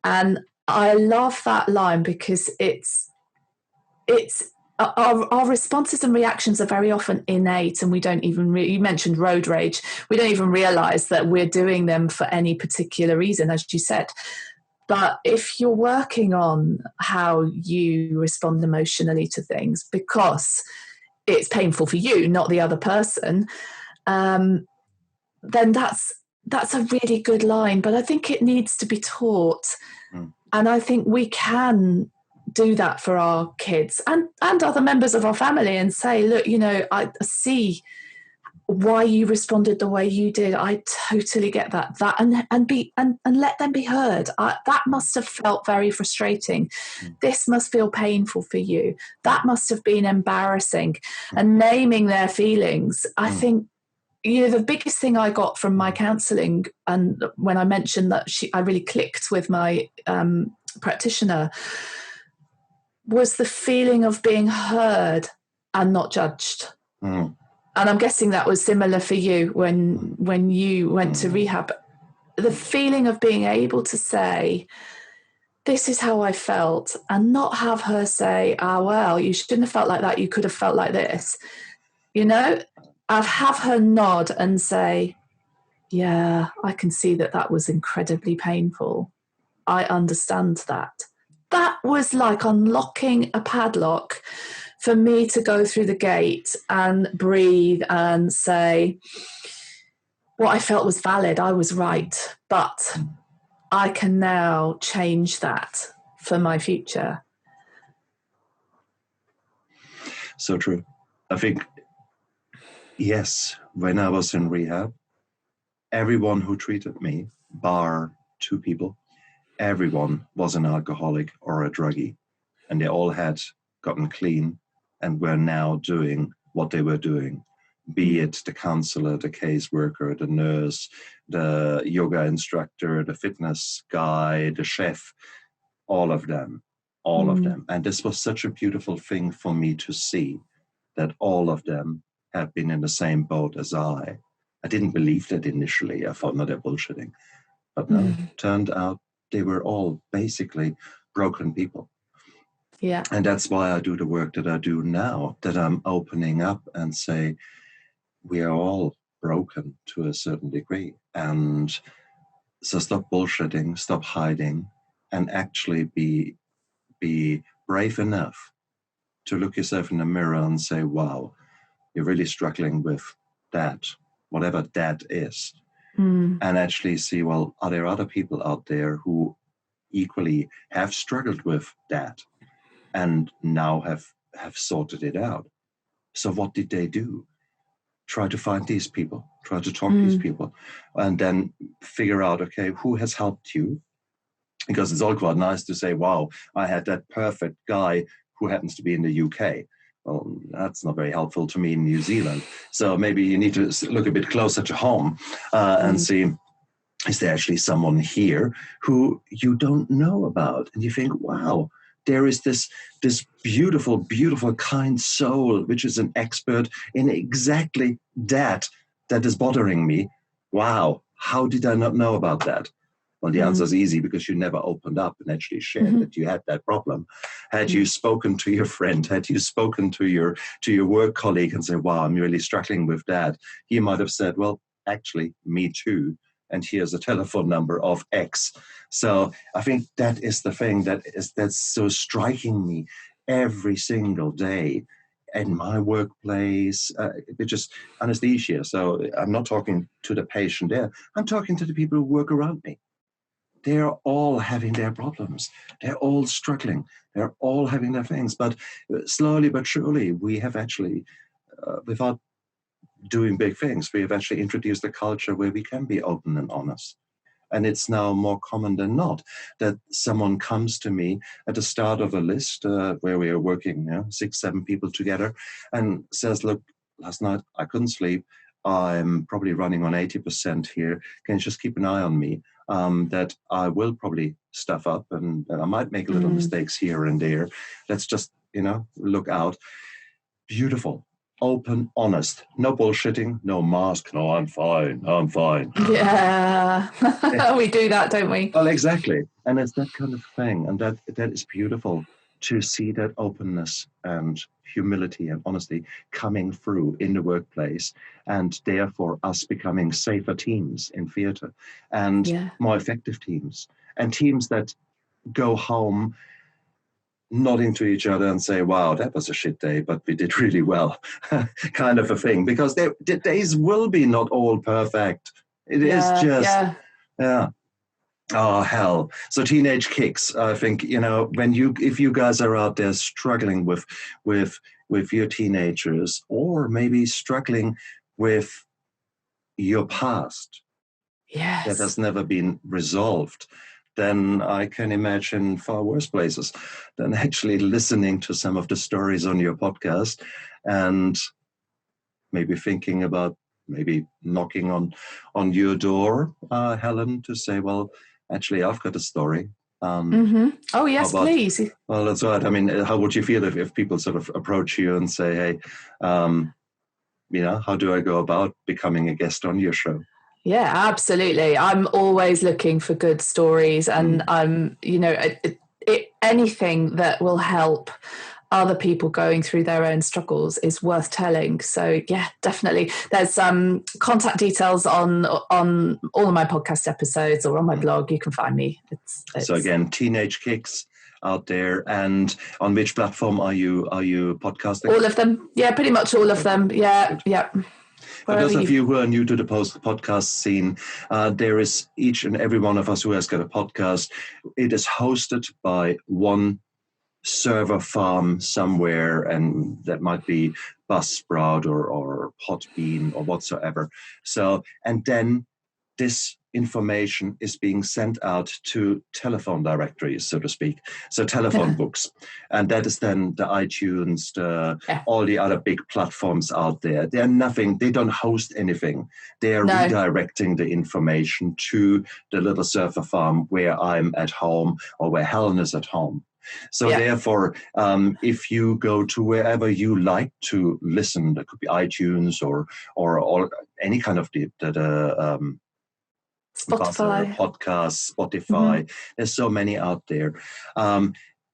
And I love that line because it's our responses and reactions are very often innate, and we don't even you mentioned road rage. We don't even realize that we're doing them for any particular reason, as you said. But if you're working on how you respond emotionally to things because it's painful for you, not the other person, then that's a really good line. But I think it needs to be taught. And I think we can do that for our kids and other members of our family and say, look, you know, I see why you responded the way you did. I totally get that. And let them be heard. That must have felt very frustrating. This must feel painful for you. That must have been embarrassing. And naming their feelings, I think, you know, the biggest thing I got from my counselling, and when I mentioned that I really clicked with my practitioner, was the feeling of being heard and not judged. And I'm guessing that was similar for you when you went to rehab. The feeling of being able to say, this is how I felt, and not have her say, well, you shouldn't have felt like that. You could have felt like this. You know, I'd have her nod and say, yeah, I can see that was incredibly painful. I understand that. That was like unlocking a padlock for me to go through the gate and breathe and say, what I felt was valid. I was right, but I can now change that for my future. So true. I think, yes, when I was in rehab, everyone who treated me, bar 2 people, everyone was an alcoholic or a druggie, and they all had gotten clean and were now doing what they were doing, be it the counselor, the caseworker, the nurse, the yoga instructor, the fitness guy, the chef, all of them. And this was such a beautiful thing for me to see, that all of them have been in the same boat as I. I didn't believe that initially. I thought, no, they're bullshitting. But no, turned out they were all basically broken people. Yeah. And that's why I do the work that I do now, that I'm opening up and say, we are all broken to a certain degree. And so stop bullshitting, stop hiding, and actually be brave enough to look yourself in the mirror and say, wow, you're really struggling with that, whatever that is. And actually see, well, are there other people out there who equally have struggled with that and now have sorted it out? So what did they do? Try to find these people, try to talk to these people, and then figure out, okay, who has helped you? Because it's all quite nice to say, wow, I had that perfect guy who happens to be in the UK. Well, that's not very helpful to me in New Zealand. So maybe you need to look a bit closer to home and see, is there actually someone here who you don't know about? And you think, wow, there is this beautiful, beautiful, kind soul, which is an expert in exactly that is bothering me. Wow, how did I not know about that? Well, the answer is easy, because you never opened up and actually shared that you had that problem. Had you spoken to your friend, had you spoken to your work colleague and said, wow, I'm really struggling with that, he might have said, well, actually, me too. And here's a telephone number of X. So I think that is the thing that's so striking me every single day in my workplace, which is anesthesia. So I'm not talking to the patient there. I'm talking to the people who work around me. They're all having their problems. They're all struggling. They're all having their things. But slowly but surely, we have actually, without doing big things, we have actually introduced a culture where we can be open and honest. And it's now more common than not that someone comes to me at the start of a list where we are working 6, 7 people together and says, look, last night I couldn't sleep. I'm probably running on 80% here. Can you just keep an eye on me? That I will probably stuff up and I might make little mistakes here and there. Let's just look out. Beautiful, open, honest, no bullshitting, no mask. No, I'm fine. Yeah, we do that, don't we? Well, exactly. And it's that kind of thing. And that is beautiful to see that openness and humility and honesty coming through in the workplace, and therefore us becoming safer teams in theatre and more effective teams, and teams that go home nodding to each other and say, wow, that was a shit day, but we did really well, kind of a thing. Because the days will be not all perfect. It is just, yeah. Oh, hell. So teenage kicks, I think, if you guys are out there struggling with your teenagers, or maybe struggling with your past that has never been resolved, then I can imagine far worse places than actually listening to some of the stories on your podcast and maybe thinking about maybe knocking on your door, Helen, to say, well, actually, I've got a story. Oh, yes, please. Well, that's right. I mean, how would you feel if people sort of approach you and say, hey, how do I go about becoming a guest on your show? Yeah, absolutely. I'm always looking for good stories, and anything that will help other people going through their own struggles is worth telling. So yeah, definitely. There's contact details on all of my podcast episodes or on my blog. You can find me. So again, Teenage Kicks out there. And on which platform are you podcasting? All of them. Yeah, pretty much all of them. Yeah. For those of you who are new to the podcast scene, there is each and every one of us who has got a podcast. It is hosted by one server farm somewhere, and that might be Buzzsprout or Podbean or whatsoever. So, and then this information is being sent out to telephone directories, so to speak. So telephone books. And that is then the iTunes, all the other big platforms out there. They don't host anything. They are redirecting the information to the little server farm where I'm at home or where Helen is at home. So therefore, if you go to wherever you like to listen, that could be iTunes or any kind of Spotify. Podcasts, Spotify. There's so many out there.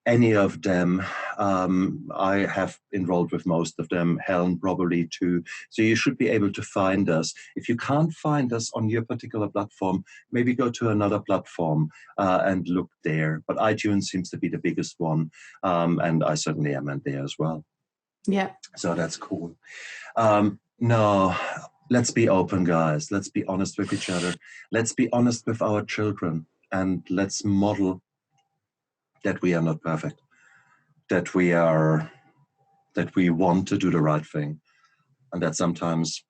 Any of them, I have enrolled with most of them, Helen probably too. So you should be able to find us. If you can't find us on your particular platform, maybe go to another platform and look there. But iTunes seems to be the biggest one. And I certainly am in there as well. Yeah. So that's cool. No, let's be open, guys. Let's be honest with each other. Let's be honest with our children. And let's model that we are not perfect, that we want to do the right thing, and that sometimes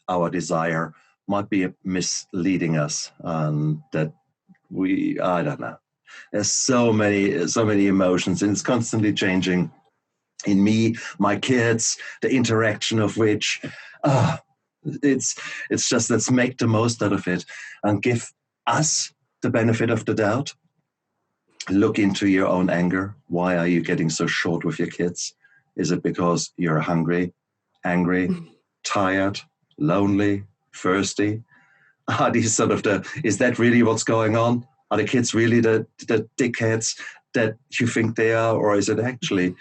our desire might be misleading us, and that I don't know. There's so many emotions, and it's constantly changing in me, my kids, the interaction of which, it's just, let's make the most out of it and give us the benefit of the doubt. Look into your own anger. Why are you getting so short with your kids? Is it because you're hungry, angry, tired, lonely, thirsty? Are these sort of is that really what's going on? Are the kids really the dickheads that you think they are? Or is it actually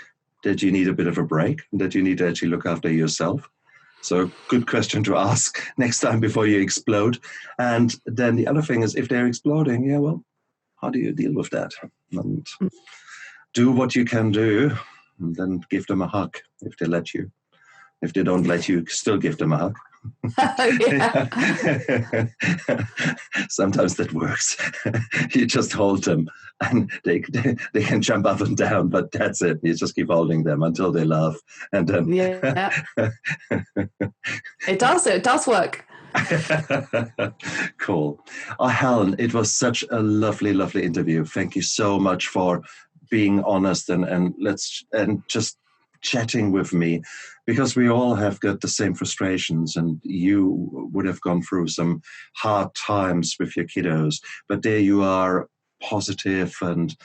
that you need a bit of a break, that you need to actually look after yourself? So good question to ask next time before you explode. And then the other thing is, if they're exploding, well, how do you deal with that? And do what you can do, and then give them a hug if they let you. If they don't let you, still give them a hug. Sometimes that works. You just hold them, and they can jump up and down, but that's it. You just keep holding them until they laugh, and then it does work. Cool. Helen, it was such a lovely interview. Thank you so much for being honest and just chatting with me, because we all have got the same frustrations, and you would have gone through some hard times with your kiddos, but there you are, positive and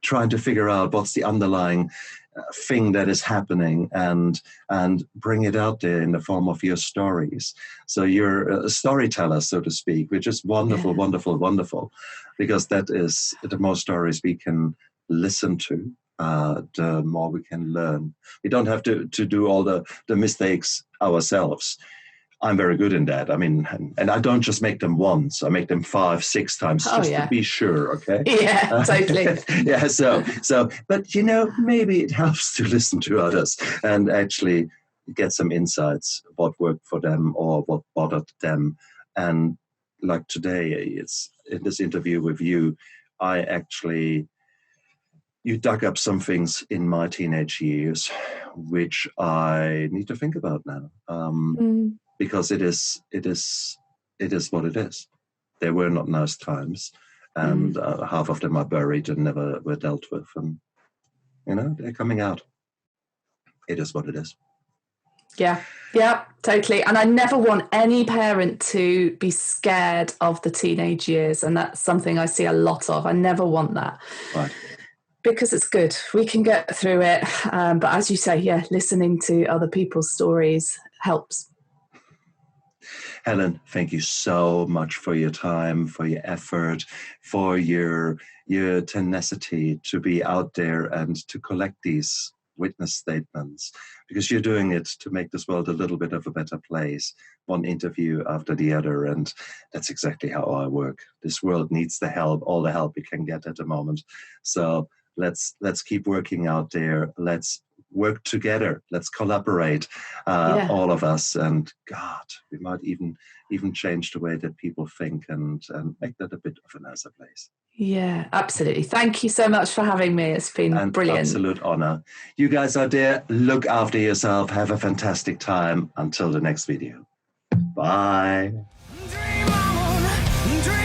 trying to figure out what's the underlying thing that is happening and bring it out there in the form of your stories. So you're a storyteller, so to speak, which is wonderful, wonderful, wonderful, because that is the more stories we can listen to, the more we can learn. We don't have to do all the mistakes ourselves. I'm very good in that. I mean, and I don't just make them once. I make them 5, 6 times to be sure. Okay. Yeah, totally. Yeah. So, but maybe it helps to listen to others and actually get some insights, what worked for them or what bothered them. And like today, it's in this interview with you, you dug up some things in my teenage years, which I need to think about now. Because it is what it is. There were not nice times, and half of them are buried and never were dealt with, and they're coming out. It is what it is. Yeah, totally. And I never want any parent to be scared of the teenage years, and that's something I see a lot of. I never want that. Right. Because it's good. We can get through it. But as you say, listening to other people's stories helps. Helen, thank you so much for your time, for your effort, for your tenacity to be out there and to collect these witness statements, because you're doing it to make this world a little bit of a better place, one interview after the other. And that's exactly how I work. This world needs the help, all the help we can get at the moment. So let's keep working out there. Let's work together. Let's collaborate, all of us. And God, we might even change the way that people think and make that a bit of a nicer place. Yeah, absolutely. Thank you so much for having me. It's been brilliant. Absolute honor. You guys out there, look after yourself. Have a fantastic time. Until the next video. Bye. Dream on, dream